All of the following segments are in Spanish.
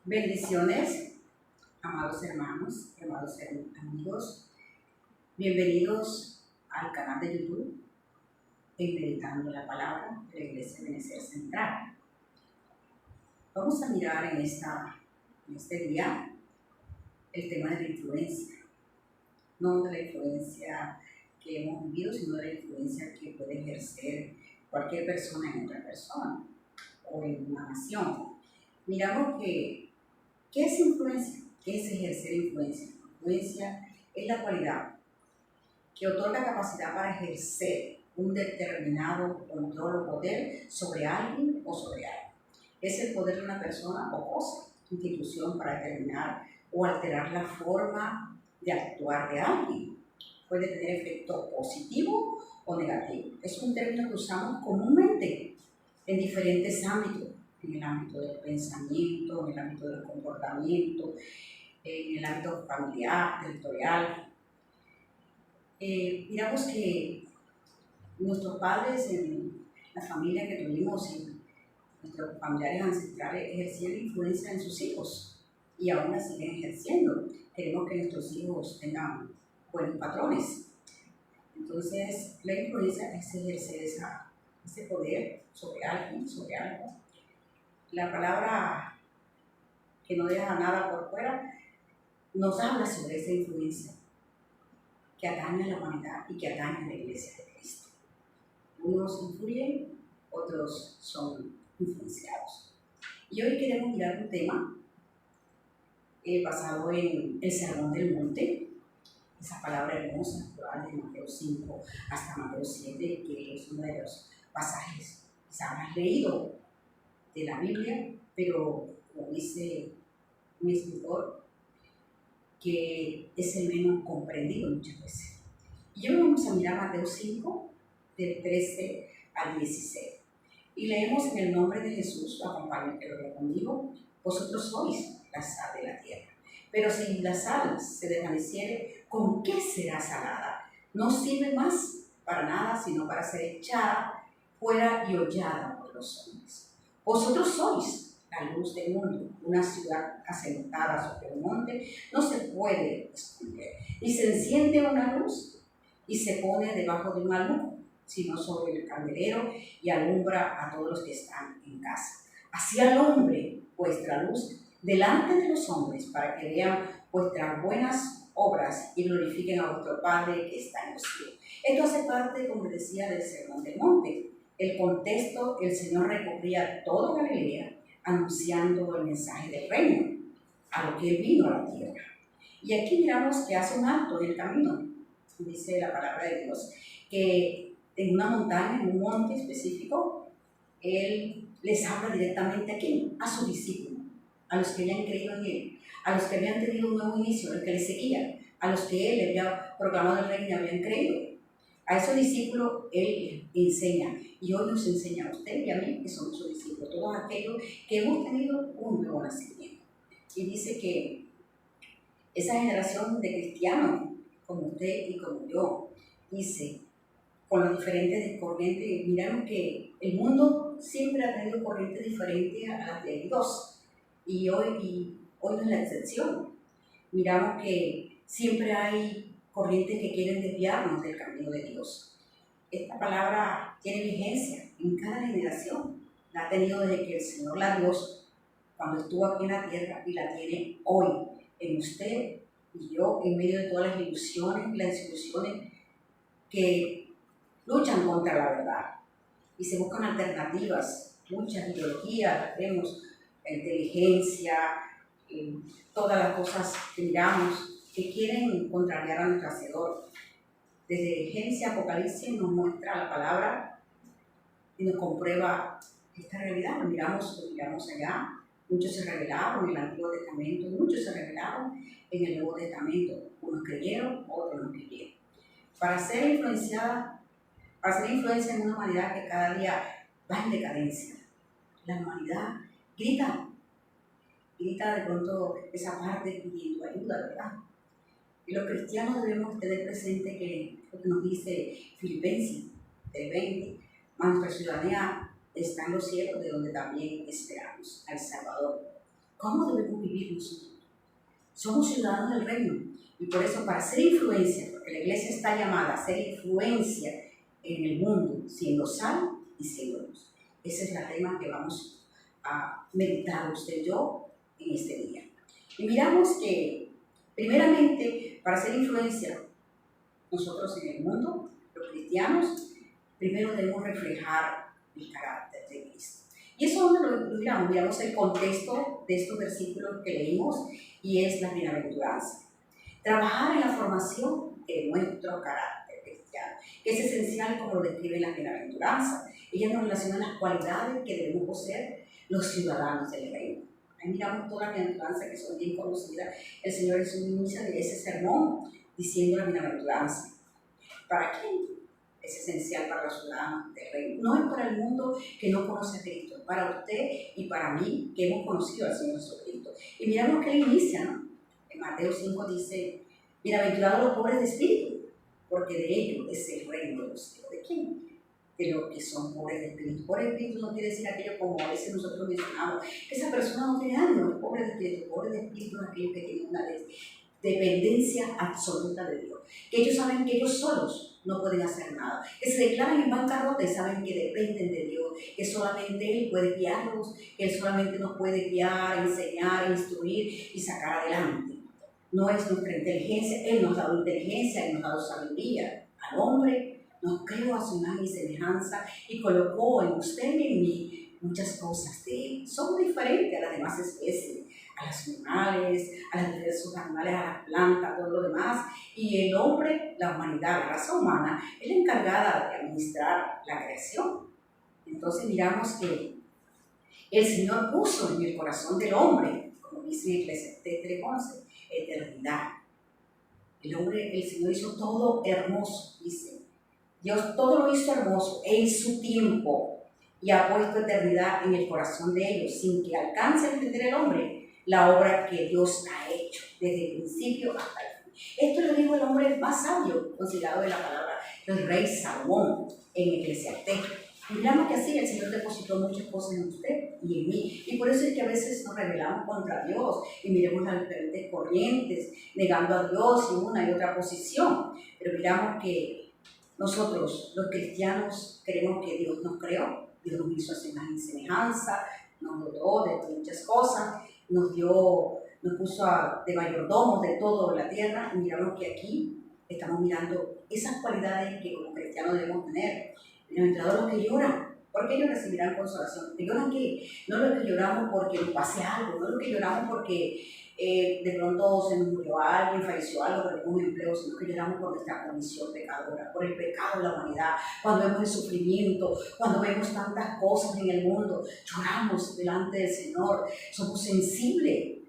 Bendiciones, amados hermanos, amados amigos. Bienvenidos al canal de YouTube en Meditando la Palabra de la Iglesia Ebenezer Central. Vamos a mirar en este día el tema de la influencia. No de la influencia que hemos vivido, sino de la influencia que puede ejercer cualquier persona en otra persona o en una nación. Miramos que ¿qué es influencia? ¿Qué es ejercer influencia? Influencia es la cualidad que otorga capacidad para ejercer un determinado control o poder sobre alguien o sobre algo. Es el poder de una persona o cosa, institución para determinar o alterar la forma de actuar de alguien. Puede tener efecto positivo o negativo. Es un término que usamos comúnmente en diferentes ámbitos. En el ámbito del pensamiento, en el ámbito del comportamiento, en el ámbito familiar, territorial. Miramos que nuestros padres, en la familia que tuvimos y nuestros familiares ancestrales ejercían influencia en sus hijos y aún la siguen ejerciendo. Queremos que nuestros hijos tengan buenos patrones. Entonces, la influencia es ejercer ese poder sobre alguien, sobre algo. La palabra que no deja nada por fuera nos habla sobre esa influencia que atañe a la humanidad y que atañe a la Iglesia de Cristo. Unos influyen, otros son influenciados. Y hoy queremos mirar un tema basado en el Sermón del Monte, esa palabra hermosa, de Mateo 5 hasta Mateo 7, que es uno de los pasajes quizás más leído de la Biblia, pero como dice un escritor, que es el menos comprendido muchas veces. Y hoy vamos a mirar Mateo 5, del 13 al 16. Y leemos en el nombre de Jesús, lo acompaño que lo lea conmigo: vosotros sois la sal de la tierra. Pero si la sal se desvaneciere, ¿con qué será salada? No sirve más para nada, sino para ser echada fuera y hollada por los hombres. Vosotros sois la luz del mundo. Una ciudad asentada sobre un monte no se puede esconder. Y se enciende una luz y se pone debajo de un almud, sino sobre el candelero, y alumbra a todos los que están en casa. Así alumbre vuestra luz delante de los hombres, para que vean vuestras buenas obras y glorifiquen a vuestro Padre que está en los cielos. Esto hace parte, como decía, del Sermón del Monte. El contexto: el Señor recorría toda Galilea anunciando el mensaje del reino, a lo que Él vino a la tierra. Y aquí miramos que hace un alto en el camino. Dice la palabra de Dios que en una montaña, en un monte específico, Él les habla directamente aquí, a sus discípulos, a los que habían creído en Él, a los que habían tenido un nuevo inicio, a los que le seguían, a los que Él había proclamado el reino y habían creído. A esos discípulos Él enseña, y hoy nos enseña a usted y a mí, que somos sus discípulos, todos aquellos que hemos tenido un nuevo nacimiento. Y dice que esa generación de cristianos, como usted y como yo, dice, con las diferentes corrientes, miramos que el mundo siempre ha tenido corrientes diferentes a las de Dios, y hoy no es la excepción. Miramos que siempre hay corrientes que quieren desviarnos del camino de Dios. Esta palabra tiene vigencia en cada generación. La ha tenido desde que el Señor la dio cuando estuvo aquí en la tierra, y la tiene hoy en usted y yo, en medio de todas las ilusiones y las desilusiones que luchan contra la verdad y se buscan alternativas. Muchas ideologías, vemos, la inteligencia, todas las cosas que miramos que quieren contrariar a nuestro Hacedor. Desde Génesis a Apocalipsis nos muestra la palabra y nos comprueba esta realidad. Lo miramos allá. Muchos se rebelaron en el Antiguo Testamento, muchos se rebelaron en el Nuevo Testamento. Unos creyeron, otros no creyeron. Para ser influencia en una humanidad que cada día va en decadencia. La humanidad grita de pronto esa parte pidiendo ayuda, ¿verdad? Y los cristianos debemos tener presente que lo que nos dice Filipenses 3:20, mas nuestra ciudadanía está en los cielos, de donde también esperamos al Salvador, ¿Cómo debemos vivir nosotros? Somos ciudadanos del reino y por eso para ser influencia, porque la iglesia está llamada a ser influencia en el mundo, siendo sal y siendo luz. Ese es el tema que vamos a meditar usted y yo en este día. Y miramos que, primeramente, para ser influencia nosotros en el mundo, los cristianos, primero debemos reflejar el carácter de Cristo. Y eso lo miramos el contexto de estos versículos que leímos y es la bienaventuranza. Trabajar en la formación de nuestro carácter cristiano, que es esencial como lo describe la bienaventuranza. Ella nos relaciona las cualidades que debemos poseer los ciudadanos del reino. Ahí miramos todas las bienaventuranzas que son bien conocidas. El Señor Jesús inicia de ese sermón diciendo la bienaventuranza. ¿Para quién? Es esencial para los ciudadanos del reino. No es para el mundo que no conoce a Cristo, es para usted y para mí que hemos conocido al Señor Jesucristo. Y miramos que él inicia, ¿no? En Mateo 5 dice, bienaventurados los pobres de espíritu, porque de ellos es el reino de los cielos. ¿De quién? De los que son pobres de espíritu. Pobre de espíritu no quiere decir aquello como a veces nosotros mencionamos, que esa persona no tiene ánimo, pobre de espíritu. Pobre de espíritu es aquellos que tienen una dependencia absoluta de Dios. Que ellos saben que ellos solos no pueden hacer nada. Que se declaran en bancarrota y saben que dependen de Dios, que solamente Él puede guiarlos, que Él solamente nos puede guiar, enseñar, instruir y sacar adelante. No es nuestra inteligencia, Él nos ha dado inteligencia, Él nos ha dado sabiduría. Al hombre nos creó a su imagen y semejanza y colocó en usted y en mí muchas cosas de Él. Somos diferentes a las demás especies, a los animales, a los diversos animales, a las plantas, todo lo demás. Y el hombre, la humanidad, la raza humana, es la encargada de administrar la creación. Entonces miramos que el Señor puso en el corazón del hombre, como dice Eclesiastés 3:11, eternidad. El Señor hizo todo hermoso, dice. Dios todo lo hizo hermoso en su tiempo y ha puesto eternidad en el corazón de ellos, sin que alcance a entender el hombre la obra que Dios ha hecho desde el principio hasta el fin. Esto lo dijo el hombre más sabio, considerado de la palabra, el rey Salomón, en Eclesiastés. Y miramos que así el Señor depositó muchas cosas en usted y en mí. Y por eso es que a veces nos rebelamos contra Dios y miremos las diferentes corrientes, negando a Dios en una y otra posición. Pero miramos que nosotros, los cristianos, creemos que Dios nos creó, Dios nos hizo a su imagen y semejanza, nos dotó de muchas cosas, nos puso de mayordomos de toda la tierra, y miramos que aquí estamos mirando esas cualidades que como cristianos debemos tener. Bienaventurados los que lloran, porque ellos recibirán consolación. ¿Que lloran qué? No los que lloramos porque nos pase algo, no los que lloramos porque de pronto se nos murió alguien, falleció algo, perdimos un empleo, sino que lloramos por nuestra condición pecadora, por el pecado de la humanidad. Cuando vemos el sufrimiento, cuando vemos tantas cosas en el mundo, lloramos delante del Señor, somos sensibles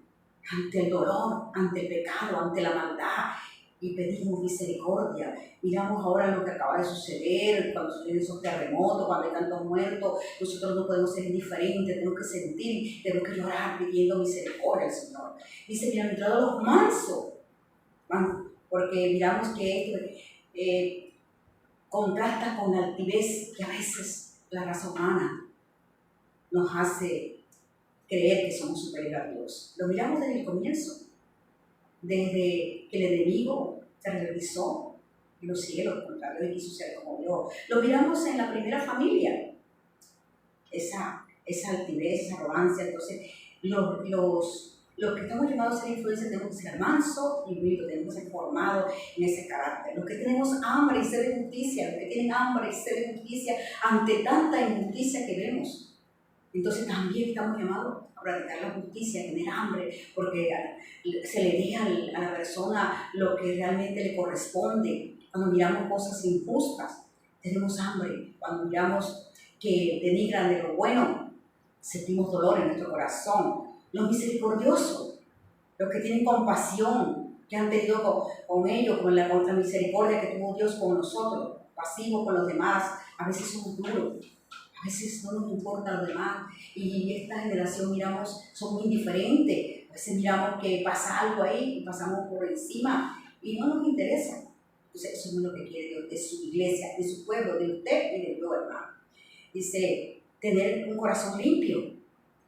ante el dolor, ante el pecado, ante la maldad, y pedimos misericordia. Miramos ahora lo que acaba de suceder, cuando suceden esos terremotos, cuando hay tantos muertos, nosotros no podemos ser indiferentes, tenemos que sentir, tenemos que llorar pidiendo misericordia al Señor. Dice, bienaventurados los mansos, porque miramos que esto contrasta con la altivez que a veces la raza humana nos hace creer que somos superiores a Dios. Lo miramos desde el comienzo, desde que el enemigo se realizó en los cielos contra Dios y quiso ser como Dios. Lo miramos en la primera familia, esa altivez, esa arrogancia. Entonces, los que estamos llamados a ser influencers tenemos que ser mansos y humildes, tenemos que ser formados en ese carácter. Los que tenemos hambre y sed de justicia, los que tienen hambre y sed de justicia ante tanta injusticia que vemos, entonces también estamos llamados a practicar la justicia, a tener hambre, porque se le deja a la persona lo que realmente le corresponde. Cuando miramos cosas injustas, tenemos hambre. Cuando miramos que denigran de lo bueno, sentimos dolor en nuestro corazón. Los misericordiosos, los que tienen compasión, que han tenido con ellos, con la misericordia que tuvo Dios con nosotros, pasivos con los demás, a veces somos duros. A veces no nos importa lo demás y esta generación miramos, son muy indiferentes. A veces miramos que pasa algo ahí y pasamos por encima y no nos interesa. Entonces eso no es lo que quiere Dios de su iglesia, de su pueblo, de usted y de yo, hermano. Dice, tener un corazón limpio.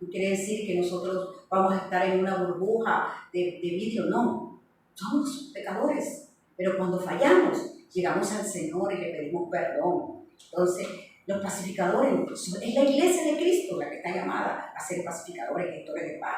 No quiere decir que nosotros vamos a estar en una burbuja de vidrio, no. Somos pecadores, pero cuando fallamos, llegamos al Señor y le pedimos perdón. Entonces, los pacificadores, es la iglesia de Cristo la que está llamada a ser pacificadores, gestores de paz.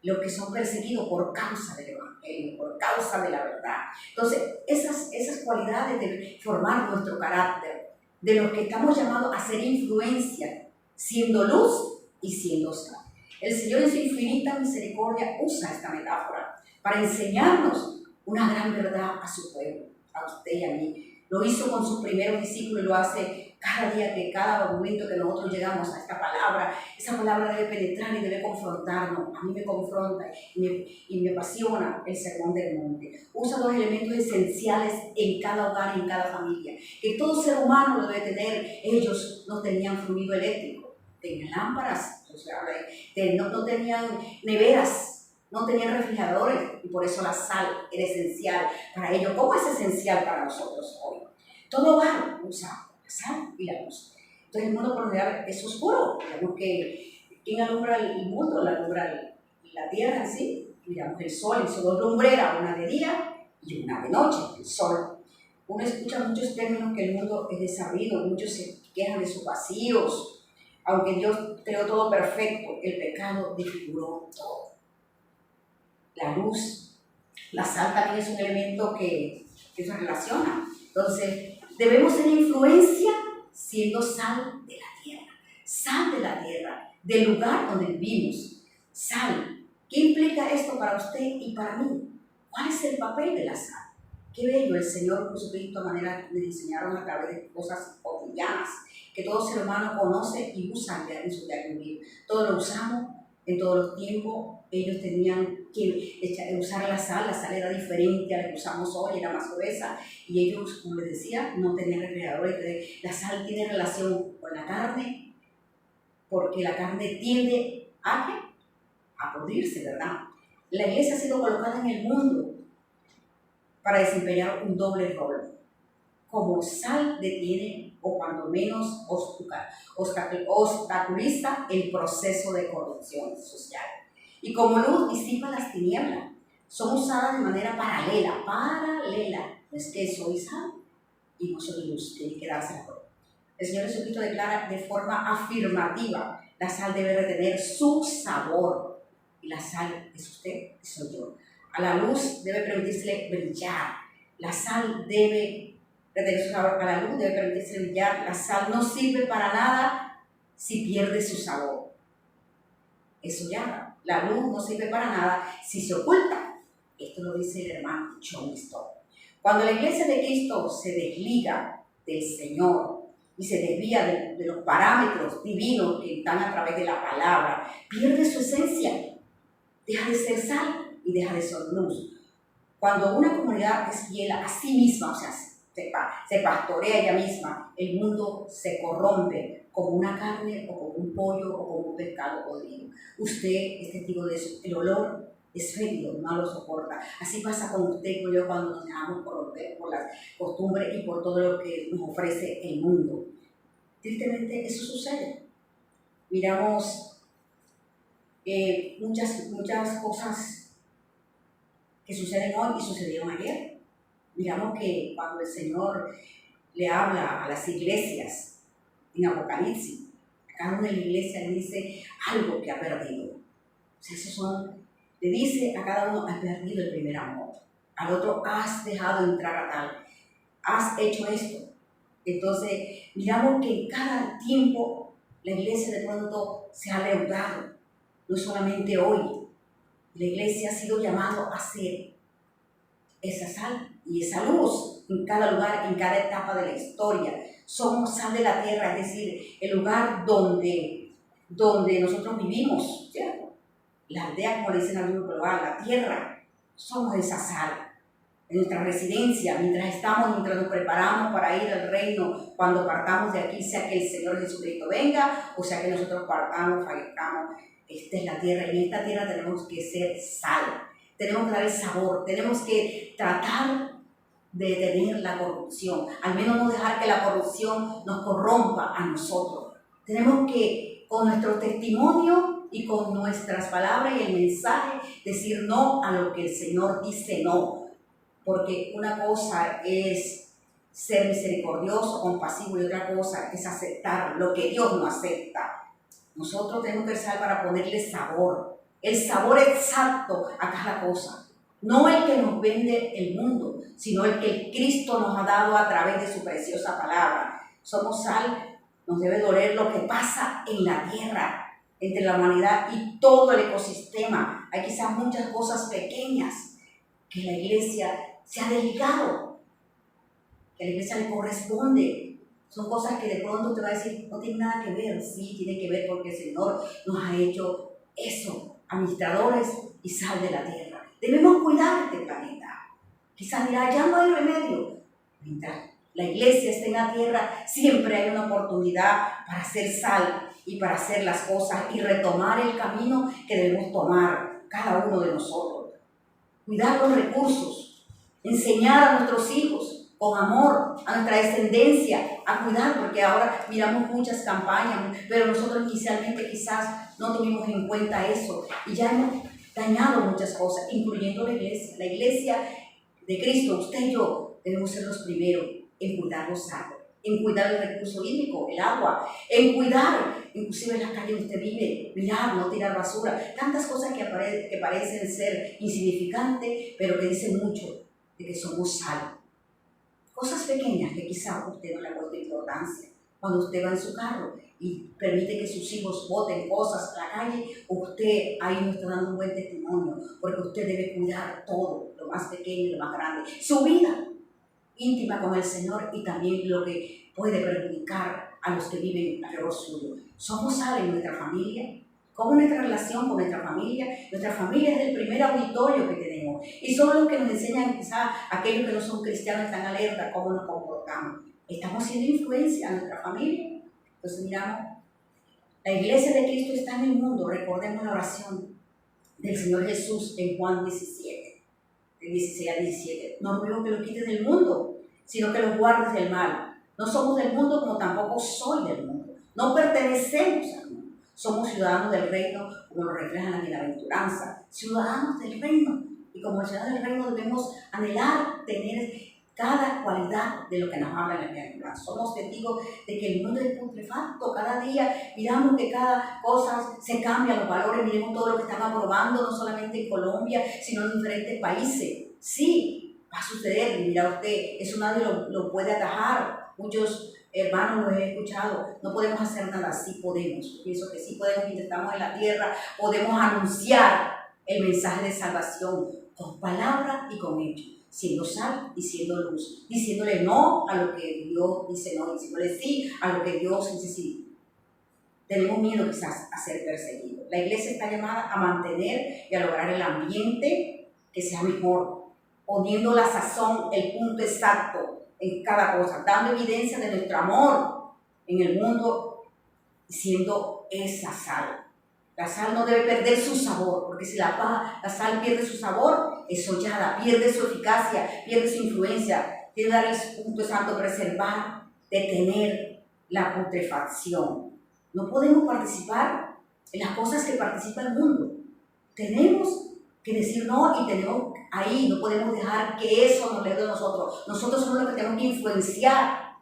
Los que son perseguidos por causa del Evangelio, por causa de la verdad. Entonces, esas cualidades deben formar nuestro carácter, de los que estamos llamados a ser influencia, siendo luz y siendo sal. El Señor en su infinita misericordia usa esta metáfora para enseñarnos una gran verdad a su pueblo, a usted y a mí. Lo hizo con sus primeros discípulos y lo hace cada día, cada momento que nosotros llegamos a esta palabra. Esa palabra debe penetrar y debe confrontarnos. A mí me confronta y me apasiona el sermón del monte. Usa los elementos esenciales en cada hogar y en cada familia, que todo ser humano lo debe tener. Ellos no tenían fluido eléctrico, tenían lámparas, no tenían neveras, no tenían refrigeradores, y por eso la sal era esencial para ellos. ¿Cómo es esencial para nosotros hoy? Todo hogar usa la sal y la luz. Entonces el mundo por lo general es oscuro. Digamos que ¿quién alumbra el mundo? La alumbra la tierra en sí. Miramos el sol y su dos lumbreras, una de día y una de noche, el sol. Uno escucha muchos términos que el mundo es desabrido, muchos se quejan de sus vacíos. Aunque Dios creó todo perfecto, el pecado desfiguró todo. La luz, la sal también es un elemento que se relaciona. Entonces, debemos ser influencia siendo sal de la tierra, del lugar donde vivimos. Sal. ¿Qué implica esto para usted y para mí? ¿Cuál es el papel de la sal? Qué bello el Señor Jesucristo, de manera que me enseñaron a través de cosas cotidianas, que todo ser humano conoce y usa en su diario vivir. Todos lo usamos en todos los tiempos. Ellos tenían que usar la sal era diferente a la que usamos hoy, era más gruesa, y ellos, como les decía, no tenían refrigeradores. La sal tiene relación con la carne, porque la carne tiende a podrirse, ¿verdad? La iglesia ha sido colocada en el mundo para desempeñar un doble rol. Como sal detiene, o cuando menos obstaculiza el proceso de corrupción social. Y como luz disipa las tinieblas. Son usadas de manera paralela. No es que soy sal y no soy luz, tiene que darse la prueba. El Señor Jesucristo declara de forma afirmativa: la sal debe retener su sabor. Y la sal es usted y soy yo. A la luz debe permitírsele brillar. La sal debe retener su sabor. A la luz debe permitirse brillar. La sal no sirve para nada si pierde su sabor. Eso ya. La luz no sirve para nada si se oculta. Esto lo dice el hermano John Stott. Cuando la iglesia de Cristo se desliga del Señor y se desvía de los parámetros divinos que están a través de la palabra, pierde su esencia. Deja de ser sal y deja de ser luz. Cuando una comunidad es fiel a sí misma, o sea, se pastorea ella misma, el mundo se corrompe como una carne o como un pollo o como un pescado podrido. Usted es testigo de eso. El olor es fétido, no lo soporta. Así pasa con usted y con yo cuando nos dejamos corromper por las costumbres y por todo lo que nos ofrece el mundo. Tristemente eso sucede. Miramos muchas cosas que suceden hoy y sucedieron ayer. Miramos que cuando el Señor le habla a las iglesias en Apocalipsis, a cada una de las iglesias le dice algo que ha perdido. O sea, le dice a cada uno: has perdido el primer amor. Al otro: has dejado entrar a tal. Has hecho esto. Entonces, miramos que en cada tiempo la iglesia de pronto se ha leudado. No solamente hoy. La iglesia ha sido llamada a ser esa sal y esa luz en cada lugar, en cada etapa de la historia. Somos sal de la tierra, es decir, el lugar donde nosotros vivimos, ¿cierto? La aldea, como le dicen al mundo global, la tierra, somos esa sal. En nuestra residencia, mientras nos preparamos para ir al reino, cuando partamos de aquí, sea que el Señor Jesucristo venga, o sea que nosotros partamos, fallezcamos. Esta es la tierra, y en esta tierra tenemos que ser sal. Tenemos que dar el sabor, tenemos que tratar de detener la corrupción, al menos no dejar que la corrupción nos corrompa a nosotros. Tenemos que, con nuestro testimonio, y con nuestras palabras y el mensaje decir no a lo que el Señor dice no. Porque una cosa es ser misericordioso, compasivo, y otra cosa es aceptar lo que Dios no acepta. Nosotros tenemos que ser para ponerle sabor, el sabor exacto a cada cosa. No el que nos vende el mundo, sino el que Cristo nos ha dado a través de su preciosa palabra. Somos sal, nos debe doler lo que pasa en la tierra, entre la humanidad y todo el ecosistema. Hay quizás muchas cosas pequeñas que la iglesia se ha dedicado, que a la iglesia le corresponde. Son cosas que de pronto te va a decir, no tiene nada que ver. Sí, tiene que ver porque el Señor nos ha hecho eso, administradores y sal de la tierra. Debemos cuidar este planeta. Quizás dirá, ya no hay remedio. Mientras la iglesia esté en la tierra, siempre hay una oportunidad para hacer sal y para hacer las cosas y retomar el camino que debemos tomar cada uno de nosotros. Cuidar los recursos, enseñar a nuestros hijos con amor, a nuestra descendencia, a cuidar, porque ahora miramos muchas campañas, pero nosotros inicialmente quizás no tuvimos en cuenta eso y ya hemos dañado muchas cosas, incluyendo la iglesia. La iglesia de Cristo, usted y yo, debemos ser los primeros en cuidar los árboles, en cuidar el recurso hídrico, el agua, en cuidar, inclusive en la calle donde usted vive, mirar, no tirar basura, tantas cosas que parecen ser insignificantes, pero que dicen mucho de que somos sal. Cosas pequeñas que quizá usted no le ha puesto importancia. Cuando usted va en su carro y permite que sus hijos boten cosas a la calle, usted ahí no está dando un buen testimonio, porque usted debe cuidar todo, lo más pequeño y lo más grande. Su vida íntima con el Señor y también lo que puede perjudicar a los que viven alrededor suyo. Somos sal en nuestra familia. ¿Cómo es nuestra relación con nuestra familia? Nuestra familia es el primer auditorio que tenemos. Y son los que nos enseñan, quizás aquellos que no son cristianos están alerta, cómo nos comportamos. Estamos siendo influencia a nuestra familia. Entonces miramos, la iglesia de Cristo está en el mundo. Recordemos la oración del Señor Jesús en Juan 17, de 16 a 17. No ruego que lo quites del mundo, sino que los guardes del mal. No somos del mundo como tampoco soy del mundo. No pertenecemos al mundo. Somos ciudadanos del reino, como lo refleja la bienaventuranza. Ciudadanos del reino. Y como ciudadanos del reino debemos anhelar tener cada cualidad de lo que nos habla la bienaventuranza. Somos testigos de que el mundo es putrefacto. Cada día miramos que cada cosa se cambia, los valores, miremos todo lo que están aprobando, no solamente en Colombia, sino en diferentes países. Sí, va a suceder, mira usted, eso nadie lo puede atajar. Muchos hermanos los he escuchado, no podemos hacer nada, sí podemos. Yo pienso que sí podemos, mientras estamos en la tierra, podemos anunciar el mensaje de salvación con palabra y con hecho, siendo sal y siendo luz, diciéndole no a lo que Dios dice no, diciéndole sí a lo que Dios dice sí. Tenemos miedo quizás a ser perseguidos. La iglesia está llamada a mantener y a lograr el ambiente que sea mejor, poniendo la sazón, el punto exacto en cada cosa, dando evidencia de nuestro amor en el mundo, siendo esa sal. La sal no debe perder su sabor, porque si la sal pierde su sabor, es hollada, pierde su eficacia, pierde su influencia. Tiene que dar el punto exacto, preservar, detener la putrefacción. No podemos participar en las cosas que participa el mundo. Tenemos que decir no y tenemos ahí, no podemos dejar que eso nos lea de nosotros. Nosotros somos los que tenemos que influenciar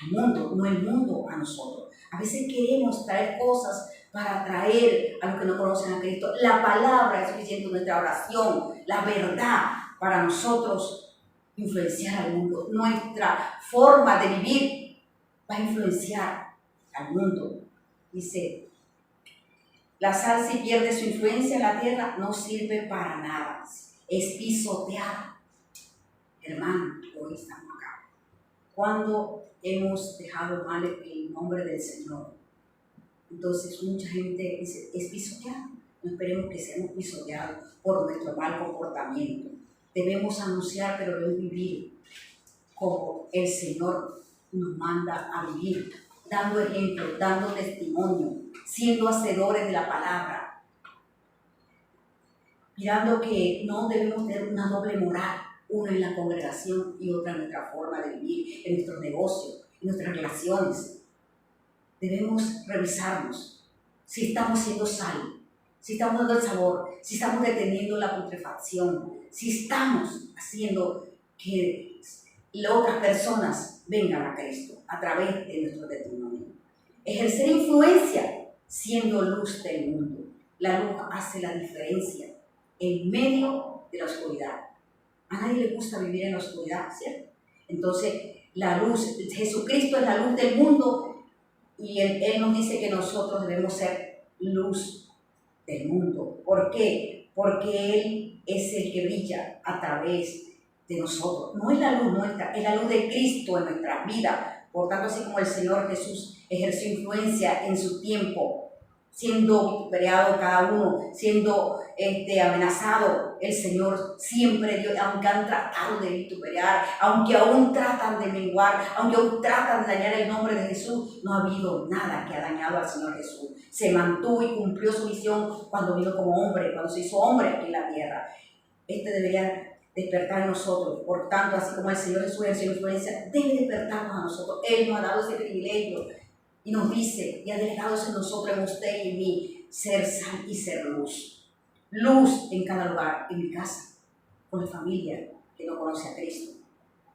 al mundo, no el mundo a nosotros. A veces queremos traer cosas para atraer a los que no conocen a Cristo. La palabra es suficiente, nuestra oración, la verdad para nosotros influenciar al mundo. Nuestra forma de vivir va a influenciar al mundo. Dice, la sal si pierde su influencia en la tierra no sirve para nada. Es pisoteada. Hermano, hoy estamos acá. Cuando hemos dejado mal el nombre del Señor, entonces mucha gente dice, es pisoteado. No esperemos que seamos pisoteados por nuestro mal comportamiento. Debemos anunciar, pero debemos vivir como el Señor nos manda a vivir, dando ejemplo, dando testimonio, siendo hacedores de la palabra, mirando que no debemos tener una doble moral, una en la congregación y otra en nuestra forma de vivir, en nuestros negocios, en nuestras relaciones. Debemos revisarnos. si estamos siendo sal, si estamos dando el sabor, si estamos deteniendo la putrefacción, si estamos haciendo que otras personas vengan a Cristo a través de nuestro testimonio. Ejercer influencia siendo luz del mundo. La luz hace la diferencia en medio de la oscuridad. A nadie le gusta vivir en la oscuridad, ¿cierto? Entonces, la luz, Jesucristo es la luz del mundo y Él nos dice que nosotros debemos ser luz del mundo. ¿Por qué? Porque Él es el que brilla a través de nosotros. No es la luz nuestra, es la luz de Cristo en nuestras vidas. Por tanto, así como el Señor Jesús ejerció influencia en su tiempo, siendo vituperado cada uno, siendo amenazado, el Señor siempre dio, aunque han tratado de vituperar, aunque aún tratan de menguar, aunque aún tratan de dañar el nombre de Jesús, no ha habido nada que ha dañado al Señor Jesús. Se mantuvo y cumplió su misión cuando vino como hombre, cuando se hizo hombre aquí en la tierra. Debería despertar en nosotros. Por tanto, así como el Señor Jesús ejerció influencia, debe despertarnos a nosotros. Él nos ha dado ese privilegio y nos dice, y ha delegado en nosotros, en usted y en mí, ser sal y ser luz. Luz en cada lugar, en mi casa, con la familia que no conoce a Cristo.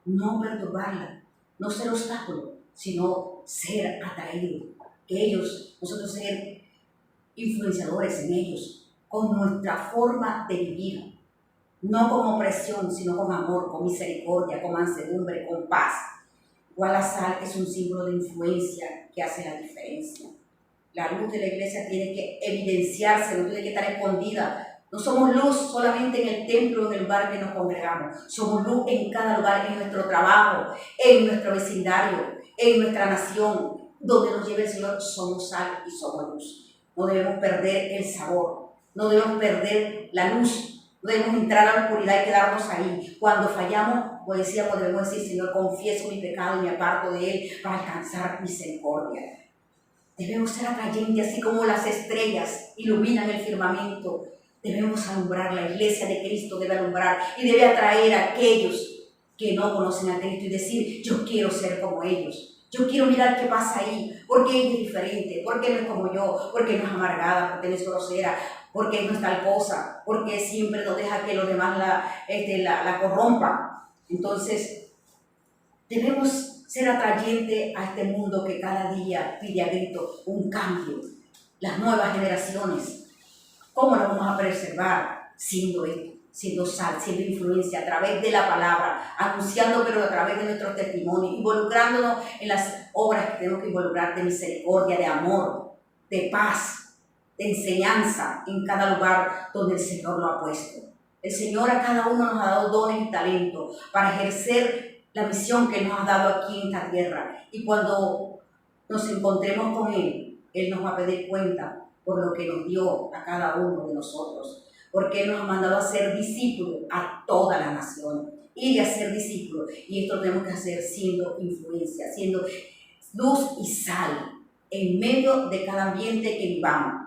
No perturbarla, no ser obstáculo, sino ser atraído. Que nosotros ser influenciadores en ellos, con nuestra forma de vivir. No con opresión, sino con amor, con misericordia, con mansedumbre, con paz. Igual la sal es un símbolo de influencia que hace la diferencia. La luz de la iglesia tiene que evidenciarse, no tiene que estar escondida. No somos luz solamente en el templo o en el lugar que nos congregamos. Somos luz en cada lugar, en nuestro trabajo, en nuestro vecindario, en nuestra nación. Donde nos lleve el Señor, somos sal y somos luz. No debemos perder el sabor, no debemos perder la luz. No debemos entrar a la oscuridad y quedarnos ahí. Cuando fallamos, como decíamos, debemos decir, Señor, confieso mi pecado y me aparto de él para alcanzar misericordia. Debemos ser atrayentes, así como las estrellas iluminan el firmamento. Debemos alumbrar, la iglesia de Cristo debe alumbrar y debe atraer a aquellos que no conocen a Cristo y decir, yo quiero ser como ellos. Yo quiero mirar qué pasa ahí, porque ella es diferente, porque no es como yo, porque no es amargada, porque no es grosera, porque no es tal cosa, porque siempre no deja que los demás la corrompan. Entonces, debemos ser atrayentes a este mundo que cada día pide a grito un cambio. Las nuevas generaciones, ¿cómo las vamos a preservar? Siendo sal, siendo influencia a través de la palabra, anunciando, pero a través de nuestros testimonios, involucrándonos en las obras que tenemos que involucrar de misericordia, de amor, de paz, de enseñanza en cada lugar donde el Señor lo ha puesto. El Señor a cada uno nos ha dado dones y talentos para ejercer la misión que nos ha dado aquí en esta tierra. Y cuando nos encontremos con Él, Él nos va a pedir cuenta por lo que nos dio a cada uno de nosotros. Porque Él nos ha mandado a ser discípulos a toda la nación. Ir a ser discípulos. Y esto lo tenemos que hacer siendo influencia, siendo luz y sal en medio de cada ambiente que vivamos.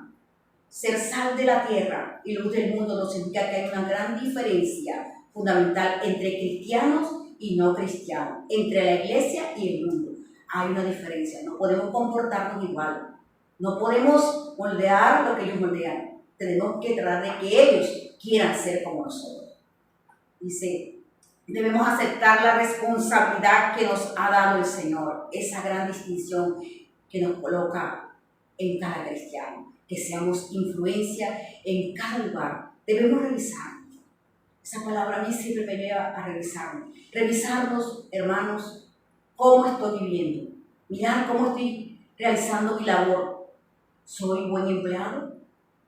Ser sal de la tierra y luz del mundo nos significa que hay una gran diferencia fundamental entre cristianos y no cristianos, entre la iglesia y el mundo. Hay una diferencia, no podemos comportarnos igual, no podemos moldear lo que ellos moldean, tenemos que tratar de que ellos quieran ser como nosotros. Dice, debemos aceptar la responsabilidad que nos ha dado el Señor, esa gran distinción que nos coloca en cada cristiano. Que seamos influencia en cada lugar. Debemos revisar. Esa palabra a mí siempre me lleva a revisarnos. Revisarnos, hermanos, cómo estoy viviendo. Mirar cómo estoy realizando mi labor. ¿Soy buen empleado?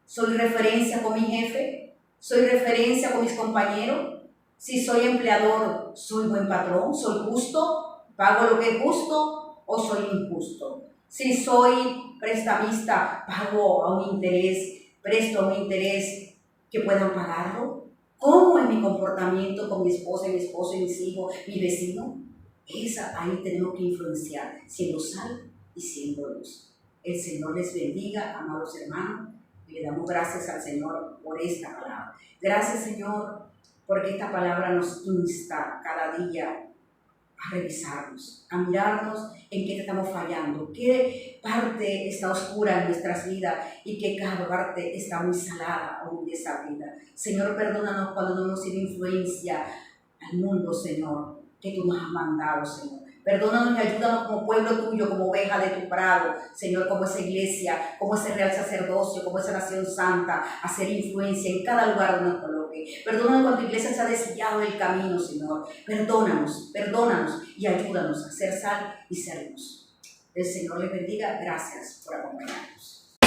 ¿Soy referencia con mi jefe? ¿Soy referencia con mis compañeros? Si soy empleador, ¿soy buen patrón? ¿Soy justo? ¿Pago lo que es justo o soy injusto? Si soy prestamista, pago a un interés, presto a un interés que puedan pagarlo. ¿Cómo es mi comportamiento con mi esposa y mi esposo y mis hijos, mi vecino? Ahí tenemos que influenciar, siendo sal y siendo luz. El Señor les bendiga, amados hermanos, y le damos gracias al Señor por esta palabra. Gracias, Señor, porque esta palabra nos insta cada día a revisarnos, a mirarnos en qué estamos fallando, qué parte está oscura en nuestras vidas y qué parte está muy salada o muy desabrida. Señor, perdónanos cuando no hemos sido influencia al mundo, Señor, que tú nos has mandado, Señor. Perdónanos y ayúdanos como pueblo tuyo, como oveja de tu prado, Señor, como esa iglesia, como ese real sacerdocio, como esa nación santa, a hacer influencia en cada lugar donde nos coloque. Perdónanos cuando tu iglesia se ha desviado del camino, Señor. Perdónanos y ayúdanos a ser sal y ser luz. El Señor les bendiga. Gracias por acompañarnos.